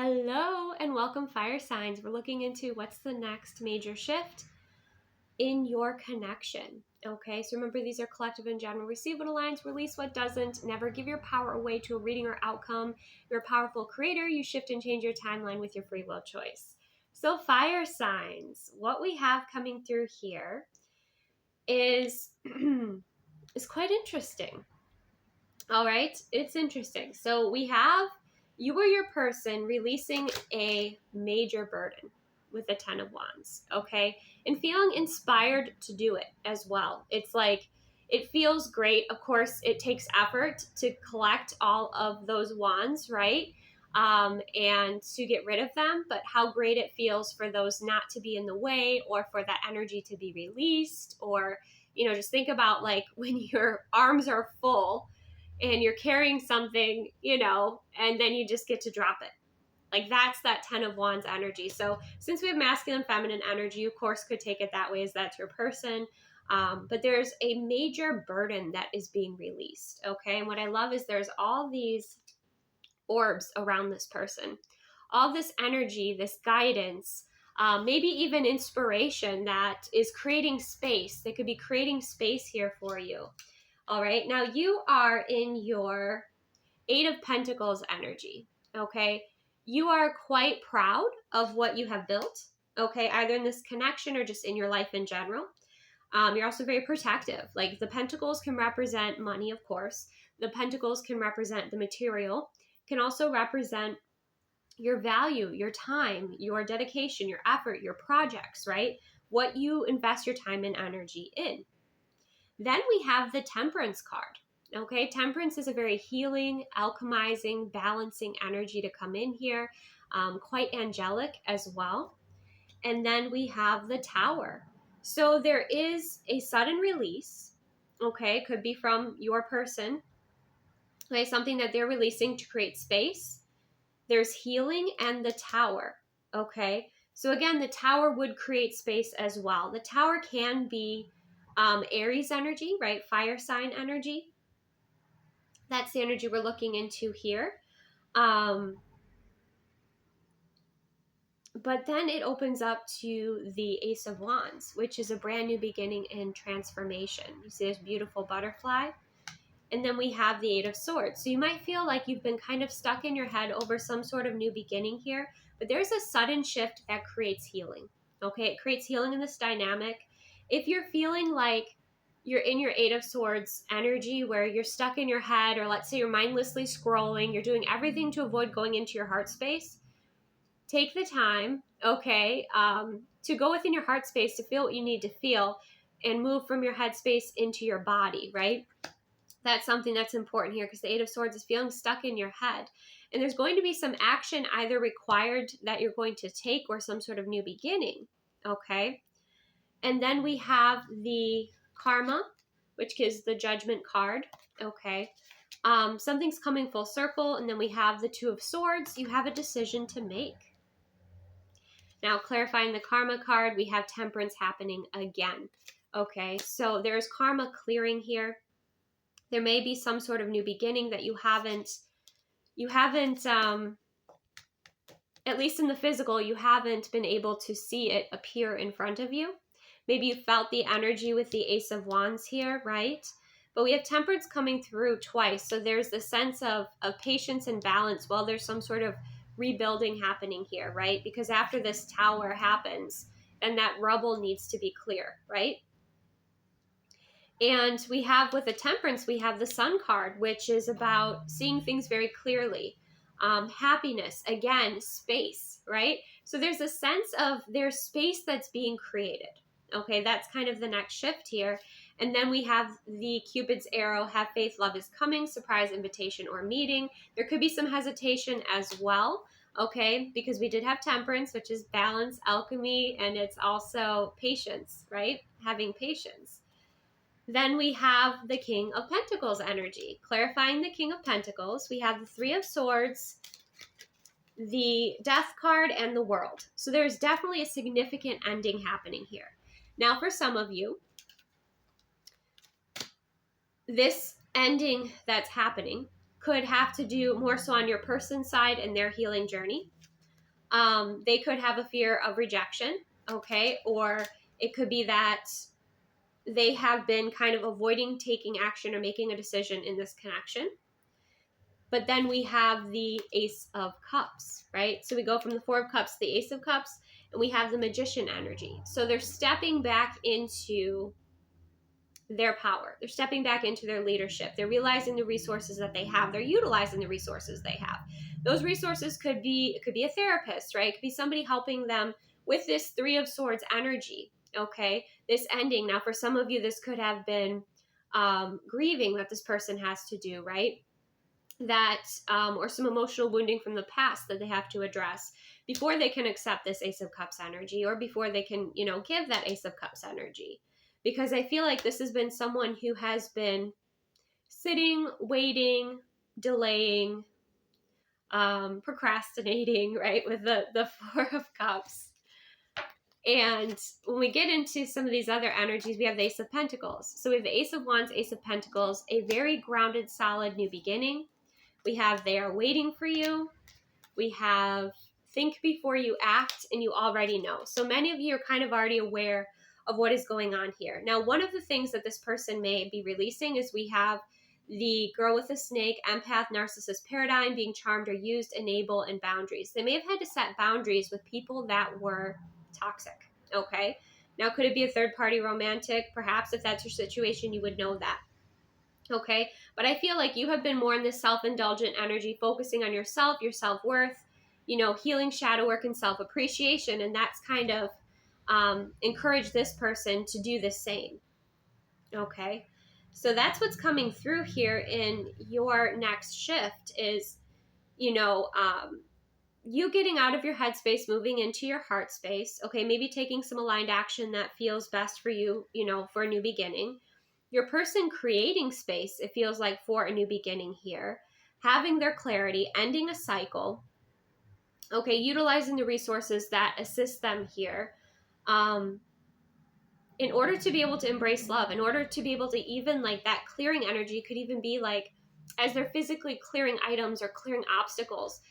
Hello and welcome, fire signs. We're looking into what's the next major shift in your connection. Okay, so remember, these are collective and general. Receive what aligns, release what doesn't. Never give your power away to a reading or outcome. You're a powerful creator. You shift and change your timeline with your free will choice. So fire signs, what we have coming through here is is quite interesting. All right, it's interesting. So we have you or your person releasing a major burden with the 10 of Wands, okay? And feeling inspired to do it as well. It's like, it feels great. Of course, it takes effort to collect all of those wands, right? And to get rid of them, but how great it feels for those not to be in the way, or for that energy to be released, or, just think about like when your arms are full and you're carrying something, and then you just get to drop it. Like, that's that 10 of Wands energy. So since we have masculine, feminine energy, you of course could take it that way, as that's your person. But there's a major burden that is being released. Okay. And what I love is there's all these orbs around this person, all this energy, this guidance, maybe even inspiration that is creating space. They could be creating space here for you. All right. Now you are in your 8 of Pentacles energy. Okay. You are quite proud of what you have built. Okay. Either in this connection or just in your life in general. You're also very protective. Like, the Pentacles can represent money, of course. The Pentacles can represent the material, can also represent your value, your time, your dedication, your effort, your projects, right? What you invest your time and energy in. Then we have the Temperance card. Okay, Temperance is a very healing, alchemizing, balancing energy to come in here, quite angelic as well. And then we have the Tower. So there is a sudden release, okay, could be from your person, okay, something that they're releasing to create space. There's healing and the Tower, okay? So again, the Tower would create space as well. The Tower can be Aries energy, right? Fire sign energy. That's the energy we're looking into here. But then it opens up to the Ace of Wands, which is a brand new beginning and transformation. You see this beautiful butterfly. And then we have the 8 of Swords. So you might feel like you've been kind of stuck in your head over some sort of new beginning here, but there's a sudden shift that creates healing. Okay, it creates healing in this dynamic. If you're feeling like you're in your 8 of Swords energy where you're stuck in your head, or let's say you're mindlessly scrolling, you're doing everything to avoid going into your heart space, take the time, okay, to go within your heart space, to feel what you need to feel, and move from your head space into your body, right? That's something that's important here, because the 8 of Swords is feeling stuck in your head. And there's going to be some action either required that you're going to take, or some sort of new beginning, okay? And then we have the Karma, which is the Judgment card, okay? Something's coming full circle. And then we have the 2 of Swords. You have a decision to make. Now, clarifying the Karma card, we have Temperance happening again, okay? So there's karma clearing here. There may be some sort of new beginning that you haven't, at least in the physical, you haven't been able to see it appear in front of you. Maybe you felt the energy with the Ace of Wands here, right? But we have Temperance coming through twice. So there's the sense of patience and balance while there's some sort of rebuilding happening here, right? Because after this Tower happens, then that rubble needs to be clear, right? And we have, with the Temperance, we have the Sun card, which is about seeing things very clearly. Happiness, again, space, right? So there's a sense of there's space that's being created. Okay, that's kind of the next shift here. And then we have the Cupid's arrow, have faith, love is coming, surprise, invitation, or meeting. There could be some hesitation as well, okay, because we did have Temperance, which is balance, alchemy, and it's also patience, right? Having patience. Then we have the King of Pentacles energy. Clarifying the King of Pentacles, we have the 3 of Swords, the Death card, and the World. So there's definitely a significant ending happening here. Now, for some of you, this ending that's happening could have to do more so on your person's side and their healing journey. They could have a fear of rejection, okay? Or it could be that they have been kind of avoiding taking action or making a decision in this connection. But then we have the Ace of Cups, right? So we go from the Four of Cups to the Ace of Cups, and we have the Magician energy. So they're stepping back into their power. They're stepping back into their leadership. They're realizing the resources that they have. They're utilizing the resources they have. Those resources could be a therapist, right? It could be somebody helping them with this Three of Swords energy, okay? This ending. Now, for some of you, this could have been grieving that this person has to do, right? That or some emotional wounding from the past that they have to address before they can accept this Ace of Cups energy, or before they can, give that Ace of Cups energy. Because I feel like this has been someone who has been sitting, waiting, delaying, procrastinating, right, with the Four of Cups. And when we get into some of these other energies, we have the Ace of Pentacles. So we have the Ace of Wands, Ace of Pentacles, a very grounded, solid new beginning. We have they are waiting for you. We have think before you act, and you already know. So many of you are kind of already aware of what is going on here. Now, one of the things that this person may be releasing is we have the girl with the snake, empath, narcissist paradigm, being charmed or used, enable, and boundaries. They may have had to set boundaries with people that were toxic, okay? Now, could it be a third party romantic? Perhaps if that's your situation, you would know that. Okay, but I feel like you have been more in this self-indulgent energy, focusing on yourself, your self-worth, healing shadow work and self-appreciation, and that's kind of encouraged this person to do the same. Okay, so that's what's coming through here in your next shift is, you getting out of your headspace, moving into your heart space. Okay, maybe taking some aligned action that feels best for you, for a new beginning. Your person creating space, it feels like, for a new beginning here, having their clarity, ending a cycle, okay, utilizing the resources that assist them here, in order to be able to embrace love, in order to be able to even, like, that clearing energy could even be like, as they're physically clearing items or clearing obstacles,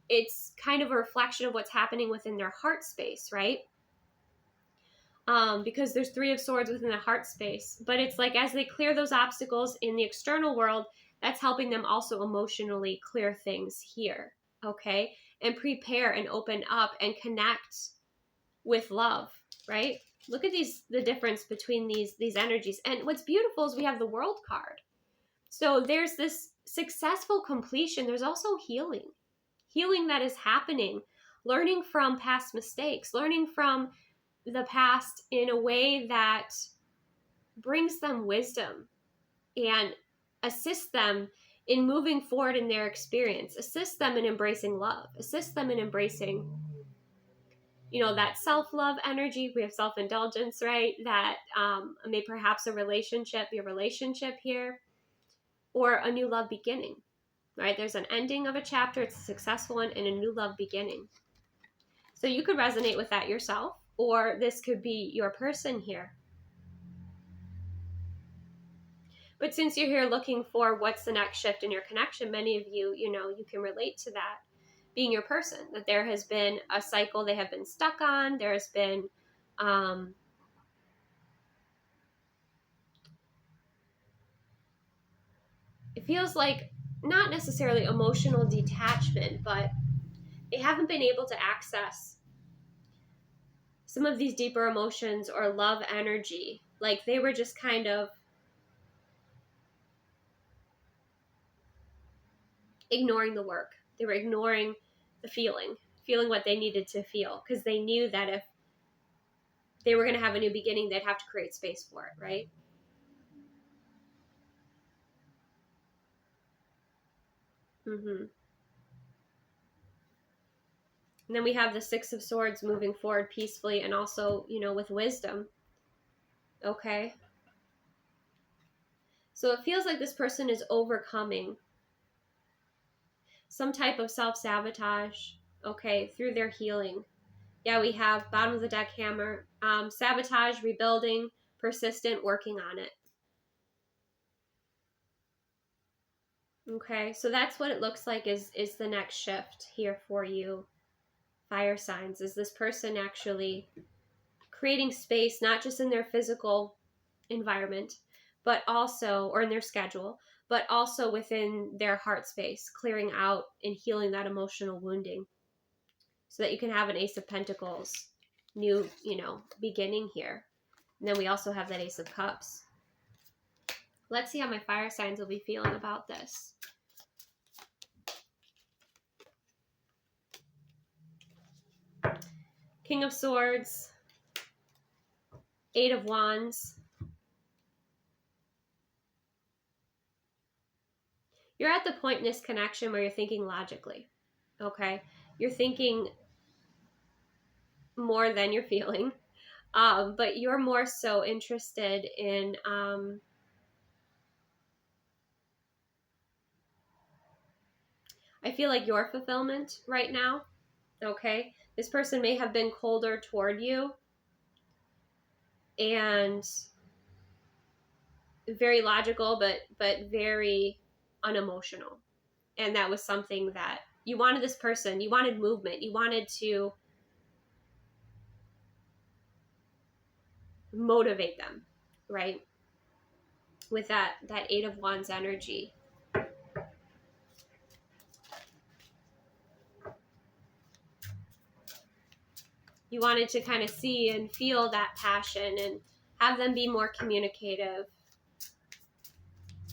it's kind of a reflection of what's happening within their heart space, right? Because there's Three of Swords within the heart space. But it's like as they clear those obstacles in the external world, that's helping them also emotionally clear things here, okay? And prepare and open up and connect with love, right? Look at the difference between these energies. And what's beautiful is we have the World card. So there's this successful completion. There's also healing that is happening, learning from past mistakes, learning from the past in a way that brings them wisdom and assists them in moving forward in their experience, assists them in embracing love, assists them in embracing, that self-love energy. We have self-indulgence, right? That may perhaps be a relationship here, or a new love beginning, right? There's an ending of a chapter, it's a successful one, and a new love beginning. So you could resonate with that yourself, or this could be your person here. But since you're here looking for what's the next shift in your connection, many of you, you can relate to that being your person, that there has been a cycle they have been stuck on. There's been, it feels like not necessarily emotional detachment, but they haven't been able to access some of these deeper emotions or love energy. Like they were just kind of ignoring the work. They were ignoring the feeling what they needed to feel, because they knew that if they were going to have a new beginning, they'd have to create space for it, right? Mm-hmm. And then we have the Six of Swords moving forward peacefully and also, with wisdom. Okay. So it feels like this person is overcoming some type of self-sabotage, okay, through their healing. Yeah, we have bottom of the deck hammer, sabotage, rebuilding, persistent, working on it. Okay, so that's what it looks like is the next shift here for you, fire signs? Is this person actually creating space, not just in their physical environment, but also, or in their schedule, but also within their heart space, clearing out and healing that emotional wounding so that you can have an Ace of Pentacles, new, beginning here. And then we also have that Ace of Cups. Let's see how my fire signs will be feeling about this. King of Swords, Eight of Wands. You're at the point in this connection where you're thinking logically, okay? You're thinking more than you're feeling, but you're more so interested in I feel like your fulfillment right now, okay? This person may have been colder toward you and very logical, but very unemotional. And that was something that you wanted this person, you wanted movement, you wanted to motivate them, right? With that Eight of Wands energy. You wanted to kind of see and feel that passion and have them be more communicative,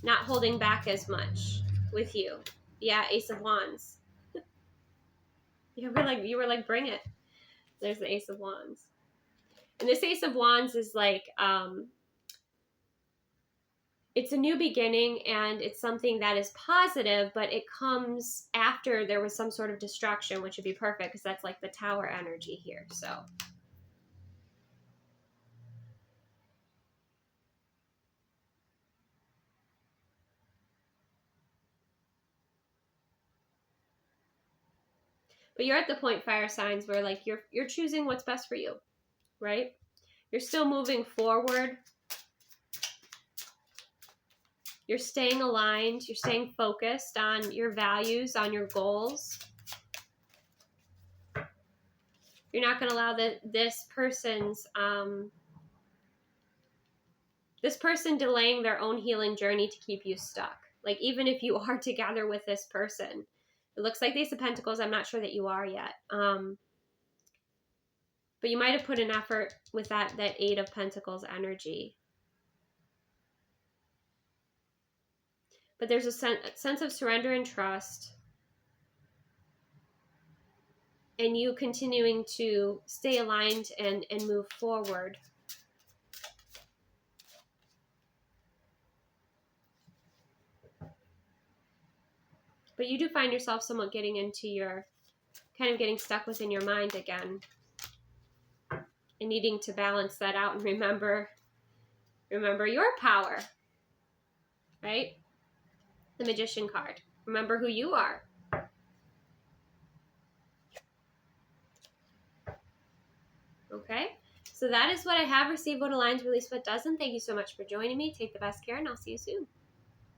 not holding back as much with you. Yeah, Ace of Wands. You were like, bring it. There's the Ace of Wands. And this Ace of Wands is like, it's a new beginning and it's something that is positive, but it comes after there was some sort of destruction, which would be perfect because that's like the Tower energy here. So but you're at the point, fire signs, where like you're choosing what's best for you, right? You're still moving forward. You're staying aligned. You're staying focused on your values, on your goals. You're not going to allow this person delaying their own healing journey to keep you stuck. Like, even if you are together with this person, it looks like the Ace of Pentacles. I'm not sure that you are yet. But you might have put an effort with that Eight of Pentacles energy. But there's a sense of surrender and trust. And you continuing to stay aligned and move forward. But you do find yourself somewhat getting into kind of getting stuck within your mind again. And needing to balance that out and remember your power, right? The Magician card. Remember who you are. Okay? So that is what I have. Receive what aligns, release what doesn't. Thank you so much for joining me. Take the best care, and I'll see you soon.